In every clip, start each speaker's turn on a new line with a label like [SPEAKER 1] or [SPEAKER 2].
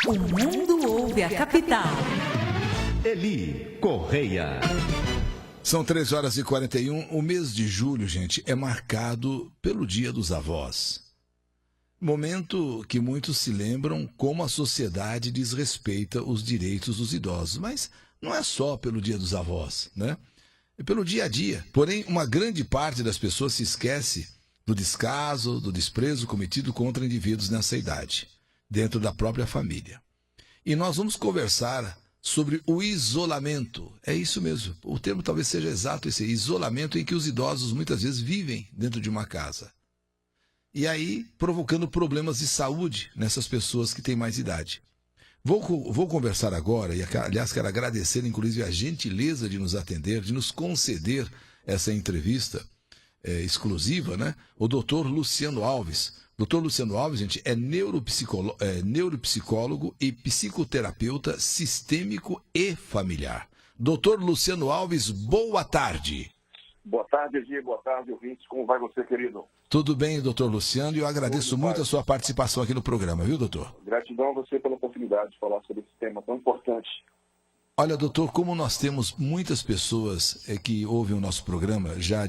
[SPEAKER 1] O mundo ouve a capital.
[SPEAKER 2] Eli Correia.
[SPEAKER 3] São 3h41. O mês de julho, gente, é marcado pelo Dia dos Avós. Momento que muitos se lembram como a sociedade desrespeita os direitos dos idosos. Mas não é só pelo Dia dos Avós, né? É pelo dia a dia. Porém, uma grande parte das pessoas se esquece do descaso, do desprezo cometido contra indivíduos nessa idade, dentro da própria família. E nós vamos conversar sobre o isolamento. É isso mesmo. O termo talvez seja exato, esse isolamento em que os idosos muitas vezes vivem dentro de uma casa. E aí, provocando problemas de saúde nessas pessoas que têm mais idade. Vou conversar agora, e aliás quero agradecer inclusive a gentileza de nos atender, de nos conceder essa entrevista exclusiva, né? O doutor Luciano Alves. Doutor Luciano Alves, gente, é neuropsicólogo e psicoterapeuta sistêmico e familiar. Doutor Luciano Alves, boa tarde.
[SPEAKER 4] Boa tarde, Egi. Boa tarde, ouvintes. Como vai você, querido?
[SPEAKER 3] Tudo bem, doutor Luciano, e eu agradeço muito a sua participação aqui no programa, viu, doutor?
[SPEAKER 4] Gratidão a você pela oportunidade de falar sobre esse tema tão importante.
[SPEAKER 3] Olha, doutor, como nós temos muitas pessoas que ouvem o nosso programa já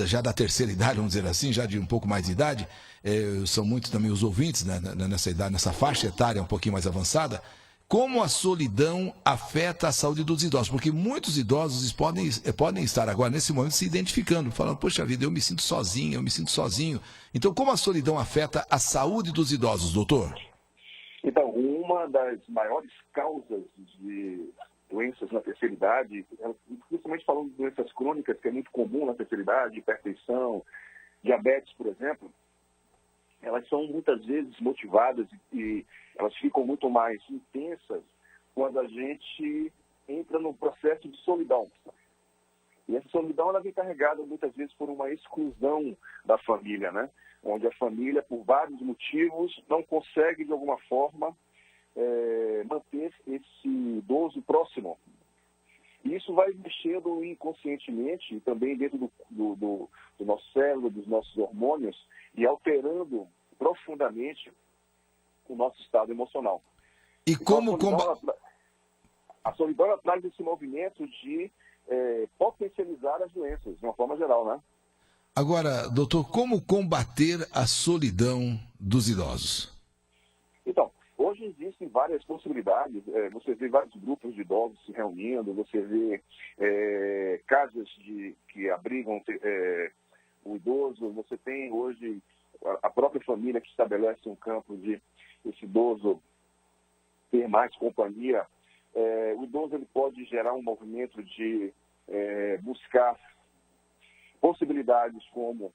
[SPEAKER 3] já da terceira idade, vamos dizer assim, já de um pouco mais de idade, são muitos também os ouvintes, né, nessa idade, nessa faixa etária um pouquinho mais avançada, como a solidão afeta a saúde dos idosos? Porque muitos idosos podem estar agora, nesse momento, se identificando, falando, poxa vida, eu me sinto sozinho. Então, como a solidão afeta a saúde dos idosos, doutor?
[SPEAKER 4] Então, uma das maiores causas de doenças na terceira idade, principalmente falando de doenças crônicas, que é muito comum na terceira idade, hipertensão, diabetes, por exemplo, elas são muitas vezes motivadas e elas ficam muito mais intensas quando a gente entra no processo de solidão. E essa solidão ela vem carregada muitas vezes por uma exclusão da família, né? Onde a família, por vários motivos, não consegue de alguma forma manter esse idoso próximo. E isso vai mexendo inconscientemente e também dentro do nosso cérebro, dos nossos hormônios e alterando profundamente o nosso estado emocional.
[SPEAKER 3] E como
[SPEAKER 4] a solidão ela traz esse movimento de potencializar as doenças, de uma forma geral, né?
[SPEAKER 3] Agora, doutor, como combater a solidão dos idosos?
[SPEAKER 4] Então, hoje existem várias possibilidades. Você vê vários grupos de idosos se reunindo, você vê casas que abrigam o idoso, você tem hoje a própria família que estabelece um campo de esse idoso ter mais companhia. O idoso ele pode gerar um movimento de buscar possibilidades como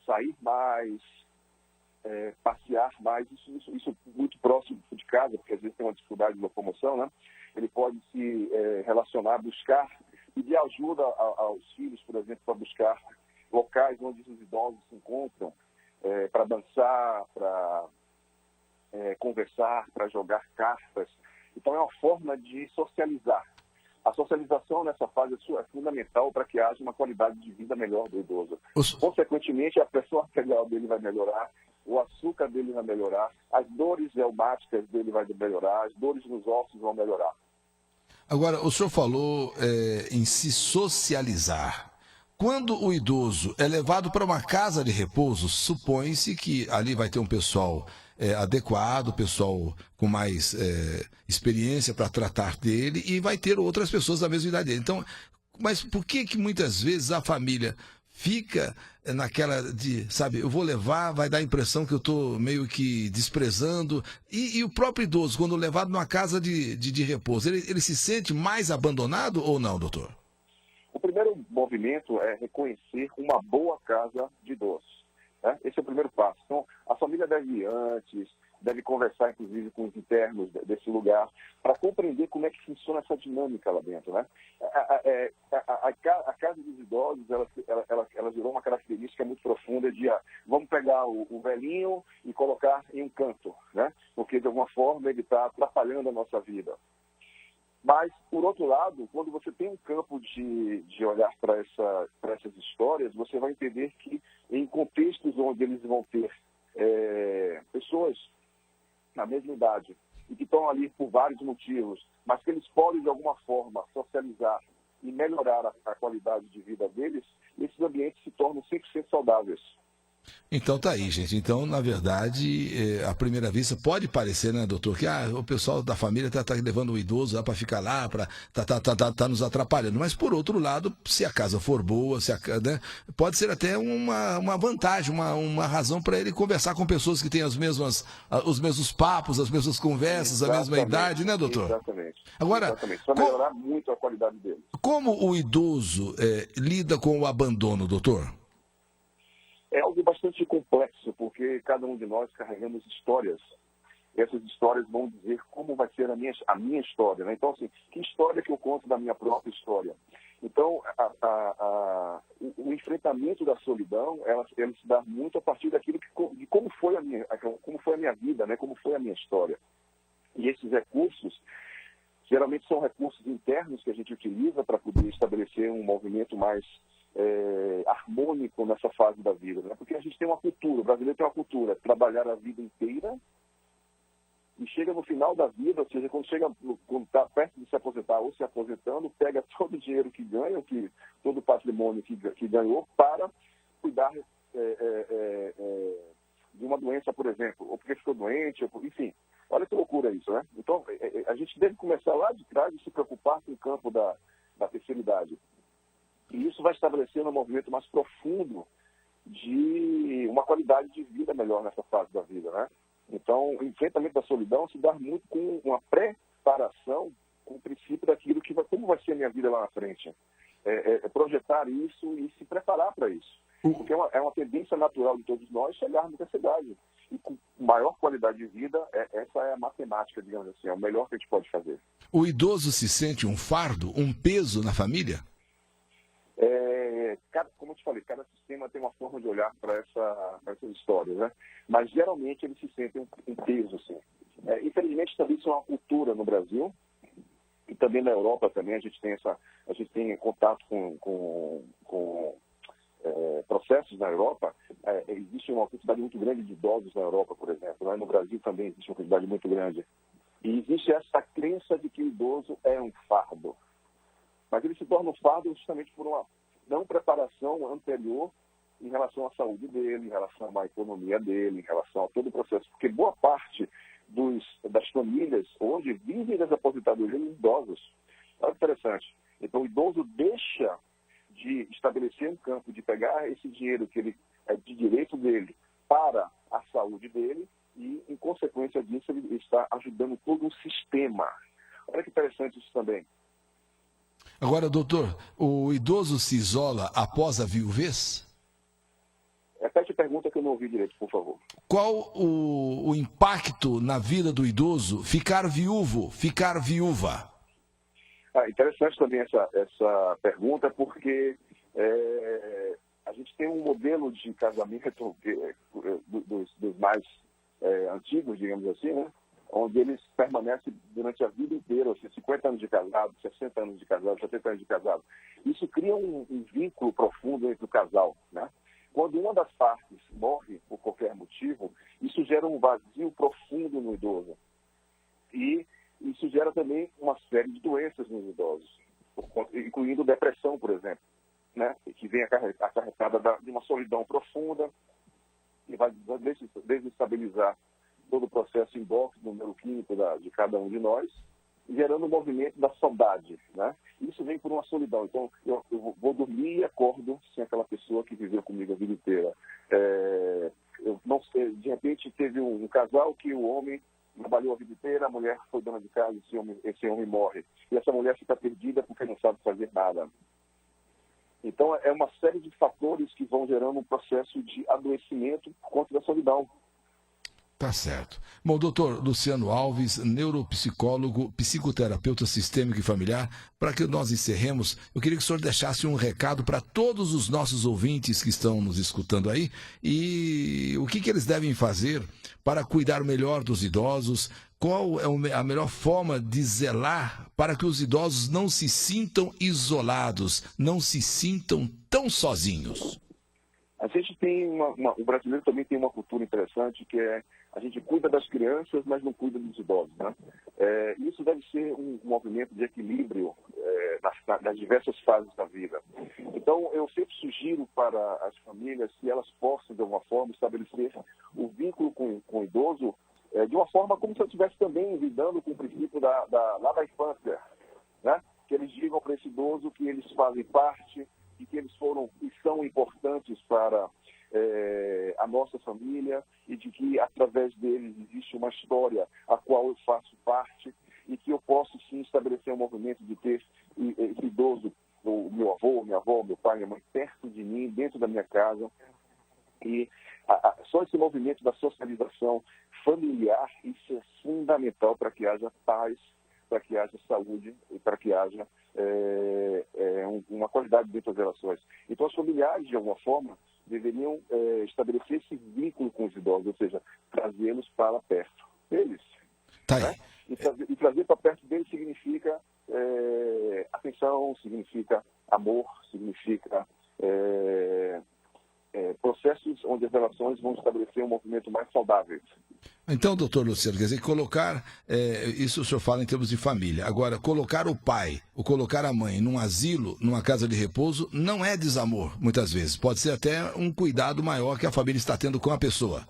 [SPEAKER 4] sair mais, passear mais, isso muito próximo de casa, porque às vezes tem uma dificuldade de locomoção, né? Ele pode se relacionar, buscar, pedir ajuda aos filhos, por exemplo, para buscar locais onde os idosos se encontram, para dançar, para conversar, para jogar cartas. Então é uma forma de socializar. A socialização nessa fase é fundamental para que haja uma qualidade de vida melhor do idoso. Consequentemente, a pressão arterial dele vai melhorar, o açúcar dele vai melhorar, as dores reumáticas dele vai melhorar, as dores nos ossos vão melhorar.
[SPEAKER 3] Agora, o senhor falou em se socializar. Quando o idoso é levado para uma casa de repouso, supõe-se que ali vai ter um pessoal adequado, pessoal com mais experiência para tratar dele e vai ter outras pessoas da mesma idade dele. Então, mas por que muitas vezes a família fica naquela de, sabe, eu vou levar, vai dar a impressão que eu estou meio que desprezando. E o próprio idoso, quando levado numa casa de repouso, ele se sente mais abandonado ou não, doutor?
[SPEAKER 4] O primeiro movimento é reconhecer uma boa casa de idosos. Né? Esse é o primeiro passo. Então, a família deve ir antes, deve conversar, inclusive, com os internos desse lugar, para compreender como é que funciona essa dinâmica lá dentro. Né? A casa dos idosos, ela gerou uma característica muito profunda de, vamos pegar o velhinho e colocar em um canto, né? Porque, de alguma forma, ele está atrapalhando a nossa vida. Mas, por outro lado, quando você tem um campo de olhar para essas histórias, você vai entender que em contextos onde eles vão ter pessoas na mesma idade, e que estão ali por vários motivos, mas que eles podem, de alguma forma, socializar e melhorar a qualidade de vida deles, esses ambientes se tornam 100% saudáveis.
[SPEAKER 3] Então tá aí, gente. Então, na verdade, à primeira vista, pode parecer, né, doutor, que o pessoal da família tá levando o idoso lá para ficar lá, tá nos atrapalhando. Mas, por outro lado, se a casa for boa, né, pode ser até uma vantagem, uma razão para ele conversar com pessoas que têm os mesmos papos, as mesmas conversas, a mesma idade, né, doutor?
[SPEAKER 4] Exatamente.
[SPEAKER 3] Agora,
[SPEAKER 4] exatamente. Para melhorar muito a qualidade dele.
[SPEAKER 3] Como o idoso lida com o abandono, doutor?
[SPEAKER 4] É algo bastante complexo, porque cada um de nós carregamos histórias. Essas histórias vão dizer como vai ser a minha história, né? Então, assim, que história que eu conto da minha própria história? Então, o enfrentamento da solidão, ela se dá muito a partir daquilo de como foi a minha vida, né? Como foi a minha história. E esses recursos, geralmente são recursos internos que a gente utiliza para poder estabelecer um movimento mais harmônico nessa fase da vida, né? Porque a gente tem uma cultura, o brasileiro tem uma cultura, trabalhar a vida inteira e chega no final da vida, ou seja, quando está perto de se aposentar ou se aposentando, pega todo o dinheiro que ganha, todo o patrimônio que ganhou para cuidar de uma doença, por exemplo, ou porque ficou doente, enfim. Olha que loucura isso, né? Então, a gente deve começar lá de trás e se preocupar com o campo da terceira idade. E isso vai estabelecendo um movimento mais profundo de uma qualidade de vida melhor nessa fase da vida, né? Então, o enfrentamento da solidão se dá muito com uma preparação, com o princípio daquilo como vai ser a minha vida lá na frente. Projetar isso e se preparar para isso. Porque é uma tendência natural de todos nós chegarmos nessa idade. E com maior qualidade de vida, essa é a matemática, digamos assim, é o melhor que a gente pode fazer.
[SPEAKER 3] O idoso se sente um fardo, um peso na família?
[SPEAKER 4] Como eu te falei, cada sistema tem uma forma de olhar para essas histórias, né? Mas geralmente eles se sentem um peso, assim. Infelizmente também isso é uma cultura no Brasil e também na Europa também a gente tem contato com processos na Europa. Existe uma quantidade muito grande de idosos na Europa, por exemplo, né? No Brasil também existe uma quantidade muito grande. E existe essa crença de que o idoso é um fardo. Mas ele se torna um fardo justamente por uma não preparação anterior em relação à saúde dele, em relação à economia dele, em relação a todo o processo. Porque boa parte das famílias hoje vivem das aposentadorias dos idosos. Olha que interessante. Então, o idoso deixa de estabelecer um campo, de pegar esse dinheiro que ele é de direito dele para a saúde dele e, em consequência disso, ele está ajudando todo um sistema. Olha que interessante isso também.
[SPEAKER 3] Agora, doutor, o idoso se isola após a viuvez?
[SPEAKER 4] Repete a pergunta que eu não ouvi direito, por favor.
[SPEAKER 3] Qual o impacto na vida do idoso ficar viúvo, ficar viúva?
[SPEAKER 4] Interessante também essa pergunta, porque a gente tem um modelo de casamento dos mais antigos, digamos assim, né? Onde eles permanecem durante a vida inteira, ou seja, 50 anos de casado, 60 anos de casado, 70 anos de casado. Isso cria um vínculo profundo entre o casal, né? Quando uma das partes morre por qualquer motivo, isso gera um vazio profundo no idoso. E isso gera também uma série de doenças nos idosos, incluindo depressão, por exemplo, né? Que vem acarretada de uma solidão profunda, que vai desestabilizar todo o processo endócrino, neuroquímico de cada um de nós, gerando um movimento da saudade, né? Isso vem por uma solidão. Então, eu vou dormir e acordo sem aquela pessoa que viveu comigo a vida inteira. Eu não sei, de repente teve um casal que o homem trabalhou a vida inteira, a mulher foi dona de casa, esse homem morre. E essa mulher fica perdida porque não sabe fazer nada. Então, é uma série de fatores que vão gerando um processo de adoecimento por conta da solidão.
[SPEAKER 3] Tá certo. Bom, doutor Luciano Alves, neuropsicólogo, psicoterapeuta sistêmico e familiar, para que nós encerremos, eu queria que o senhor deixasse um recado para todos os nossos ouvintes que estão nos escutando aí e o que eles devem fazer para cuidar melhor dos idosos, qual é a melhor forma de zelar para que os idosos não se sintam isolados, não se sintam tão sozinhos.
[SPEAKER 4] A gente tem o brasileiro também tem uma cultura interessante, que é A gente cuida das crianças, mas não cuida dos idosos, né? Isso deve ser um movimento de equilíbrio nas diversas fases da vida. Então, eu sempre sugiro para as famílias que elas possam, de alguma forma, estabelecer o vínculo com o idoso de uma forma como se eu estivesse também lidando com o princípio lá da infância, né? Que eles digam para esse idoso que eles fazem parte e que eles foram e são importantes para a nossa família e de que através deles existe uma história a qual eu faço parte e que eu posso sim estabelecer um movimento de ter esse idoso, o meu avô, minha avó, meu pai, minha mãe, perto de mim, dentro da minha casa. E só esse movimento da socialização familiar, isso é fundamental para que haja paz, para que haja saúde e para que haja uma qualidade dentro das relações. Então, os familiares, de alguma forma, deveriam estabelecer esse vínculo com os idosos, ou seja, trazê-los para perto deles.
[SPEAKER 3] Tá aí.
[SPEAKER 4] Né? E trazer para perto deles significa atenção, significa amor, significa processos onde as relações vão estabelecer um movimento mais saudável.
[SPEAKER 3] Então, doutor Luciano, quer dizer, colocar, isso o senhor fala em termos de família. Agora, colocar o pai, ou colocar a mãe num asilo, numa casa de repouso, não é desamor, muitas vezes. Pode ser até um cuidado maior que a família está tendo com a pessoa.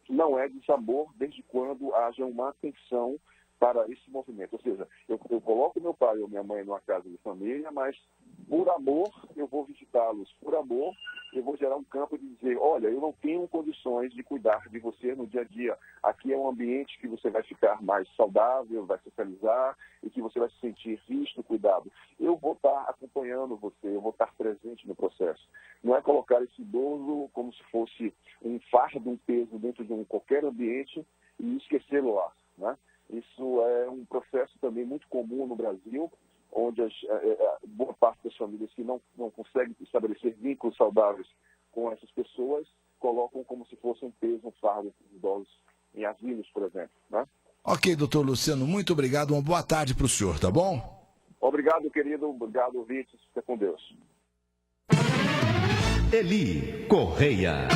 [SPEAKER 4] Não é desamor desde quando haja uma atenção para esse movimento. Ou seja, eu coloco meu pai ou minha mãe numa casa de família, mas por amor eu vou visitá-los, por amor eu vou gerar um campo de dizer, olha, eu não tenho condições de cuidar de você no dia a dia. Aqui é um ambiente que você vai ficar mais saudável, vai socializar e que você vai se sentir visto, cuidado. Eu vou estar acompanhando você, eu vou estar presente no processo. Não é colocar esse idoso como se fosse um fardo, um peso dentro de qualquer ambiente e esquecê-lo lá, né? Isso é um processo também muito comum no Brasil, onde boa parte das famílias que não conseguem estabelecer vínculos saudáveis com essas pessoas, colocam como se fosse um peso, um fardo dos idosos em asilos, por exemplo. Né?
[SPEAKER 3] Ok, doutor Luciano, muito obrigado. Uma boa tarde para o senhor, tá bom?
[SPEAKER 4] Obrigado, querido. Obrigado, ouvintes. Fica com Deus.
[SPEAKER 2] Eli Correia.